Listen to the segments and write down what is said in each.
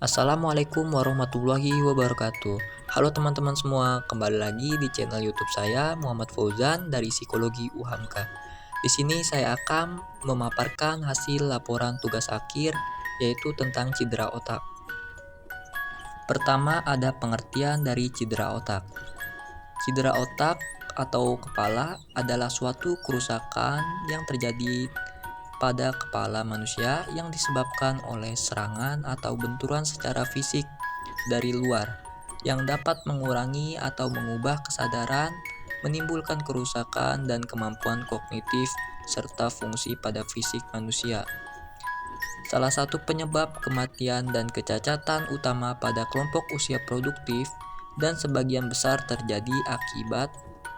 Assalamualaikum warahmatullahi wabarakatuh. Halo teman-teman semua, kembali lagi di channel YouTube saya Muhammad Fauzan dari Psikologi UHAMKA. Di sini saya akan memaparkan hasil laporan tugas akhir yaitu tentang cedera otak. Pertama ada pengertian dari cedera otak. Cedera otak atau kepala adalah suatu kerusakan yang terjadi pada kepala manusia yang disebabkan oleh serangan atau benturan secara fisik dari luar yang dapat mengurangi atau mengubah kesadaran, menimbulkan kerusakan dan kemampuan kognitif serta fungsi pada fisik manusia. Salah satu penyebab kematian dan kecacatan utama pada kelompok usia produktif dan sebagian besar terjadi akibat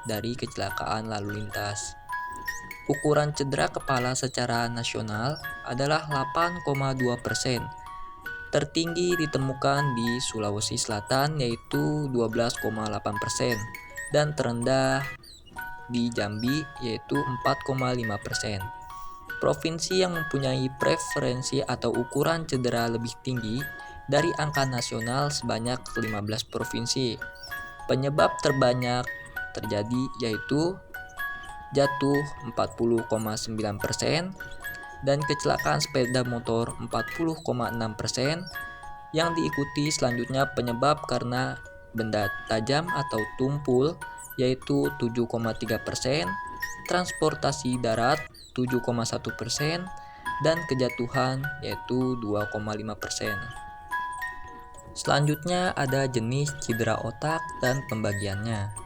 dari kecelakaan lalu lintas. Ukuran cedera kepala secara nasional adalah 8,2%. Tertinggi ditemukan di Sulawesi Selatan yaitu 12,8% dan terendah di Jambi yaitu 4,5%. Provinsi yang mempunyai preferensi atau ukuran cedera lebih tinggi dari angka nasional sebanyak 15 provinsi. Penyebab terbanyak terjadi yaitu jatuh 40,9% dan kecelakaan sepeda motor 40,6%, yang diikuti selanjutnya penyebab karena benda tajam atau tumpul yaitu 7,3%, transportasi darat 7,1%, dan kejatuhan yaitu 2,5%. Selanjutnya ada jenis cedera otak dan pembagiannya.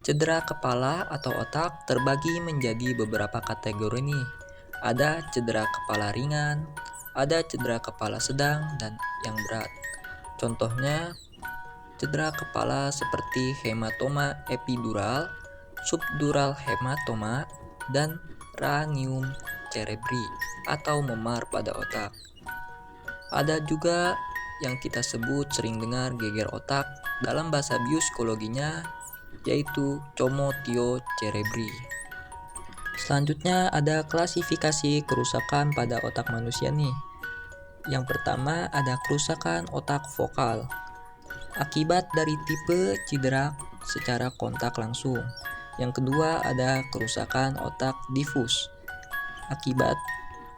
Cedera kepala atau otak terbagi menjadi beberapa kategori nih. Ada cedera kepala ringan, ada cedera kepala sedang, dan yang berat. Contohnya, cedera kepala seperti hematoma epidural, subdural hematoma, dan ranium cerebri atau memar pada otak. Ada juga yang kita sebut sering dengar geger otak, dalam bahasa biopsikologinya yaitu comotio cerebri. Selanjutnya ada klasifikasi kerusakan pada otak manusia nih. Yang pertama ada kerusakan otak vokal akibat dari tipe cedera secara kontak langsung. Yang kedua ada kerusakan otak difus akibat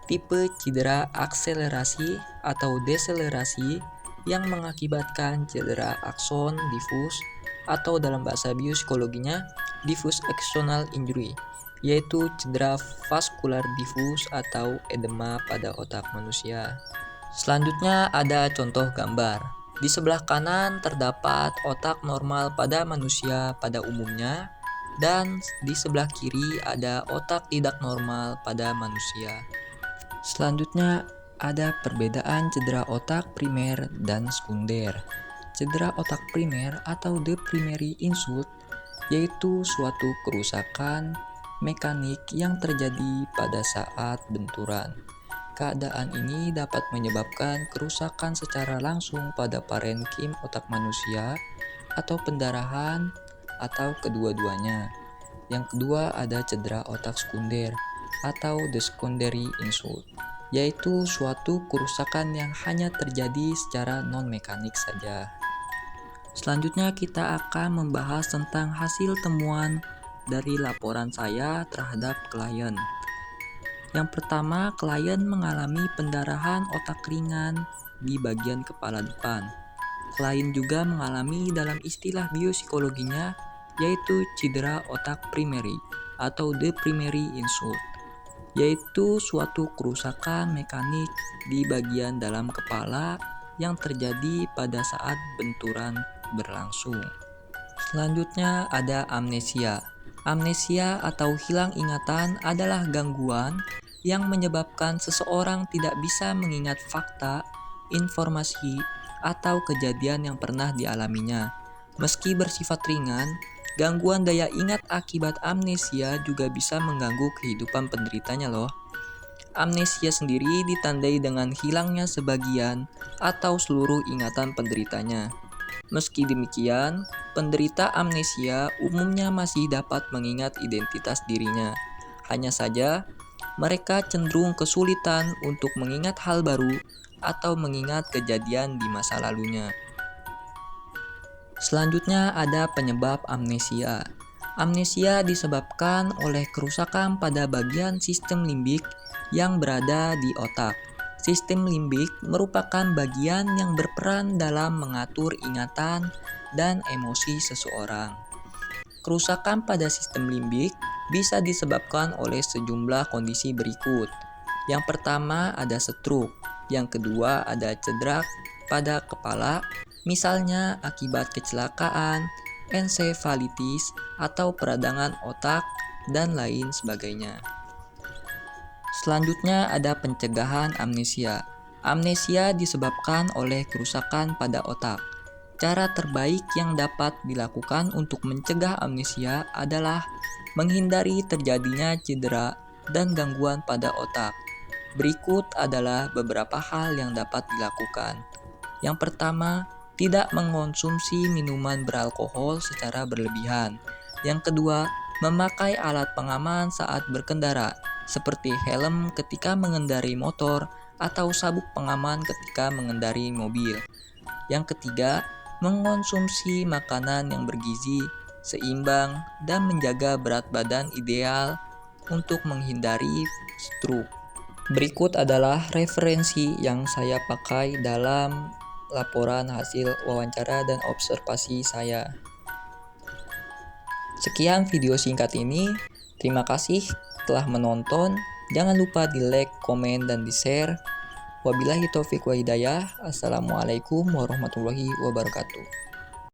tipe cedera akselerasi atau deselerasi yang mengakibatkan cedera akson difus atau dalam bahasa biopsikologinya diffuse axonal injury, yaitu cedera vaskular difus atau edema pada otak manusia. Selanjutnya ada contoh gambar. Di sebelah kanan terdapat otak normal pada manusia pada umumnya, dan di sebelah kiri ada otak tidak normal pada manusia. Selanjutnya ada perbedaan cedera otak primer dan sekunder. Cedera otak primer atau the primary insult yaitu suatu kerusakan mekanik yang terjadi pada saat benturan. Keadaan ini dapat menyebabkan kerusakan secara langsung pada parenkim otak manusia atau pendarahan atau kedua-duanya. Yang kedua ada cedera otak sekunder atau the secondary insult, yaitu suatu kerusakan yang hanya terjadi secara non-mekanik saja. Selanjutnya kita akan membahas tentang hasil temuan dari laporan saya terhadap klien. Yang pertama, klien mengalami pendarahan otak ringan di bagian kepala depan. Klien juga mengalami dalam istilah biopsikologinya yaitu cedera otak primary atau the primary insult, yaitu suatu kerusakan mekanik di bagian dalam kepala yang terjadi pada saat benturan berlangsung. Selanjutnya ada amnesia. Amnesia atau hilang ingatan adalah gangguan yang menyebabkan seseorang tidak bisa mengingat fakta, informasi, atau kejadian yang pernah dialaminya. Meski bersifat ringan, gangguan daya ingat akibat amnesia juga bisa mengganggu kehidupan penderitanya loh. Amnesia sendiri ditandai dengan hilangnya sebagian atau seluruh ingatan penderitanya. Meski demikian, penderita amnesia umumnya masih dapat mengingat identitas dirinya. Hanya saja, mereka cenderung kesulitan untuk mengingat hal baru atau mengingat kejadian di masa lalunya. Selanjutnya ada penyebab amnesia. Amnesia disebabkan oleh kerusakan pada bagian sistem limbik yang berada di otak. Sistem limbik merupakan bagian yang berperan dalam mengatur ingatan dan emosi seseorang. Kerusakan pada sistem limbik bisa disebabkan oleh sejumlah kondisi berikut. Yang pertama ada stroke, yang kedua ada cedera pada kepala, misalnya akibat kecelakaan, ensefalitis, atau peradangan otak, dan lain sebagainya. Selanjutnya ada pencegahan amnesia. Amnesia disebabkan oleh kerusakan pada otak. Cara terbaik yang dapat dilakukan untuk mencegah amnesia adalah menghindari terjadinya cedera dan gangguan pada otak. Berikut adalah beberapa hal yang dapat dilakukan. Yang pertama, tidak mengonsumsi minuman beralkohol secara berlebihan. Yang kedua, memakai alat pengaman saat berkendara, seperti helm ketika mengendarai motor atau sabuk pengaman ketika mengendarai mobil. Yang ketiga, mengonsumsi makanan yang bergizi, seimbang, dan menjaga berat badan ideal untuk menghindari stroke. Berikut adalah referensi yang saya pakai dalam laporan hasil wawancara dan observasi saya. Sekian video singkat ini. Terima kasih telah menonton. Jangan lupa di like, komen, dan di share. Wabillahi taufiq wa hidayah. Assalamualaikum warahmatullahi wabarakatuh.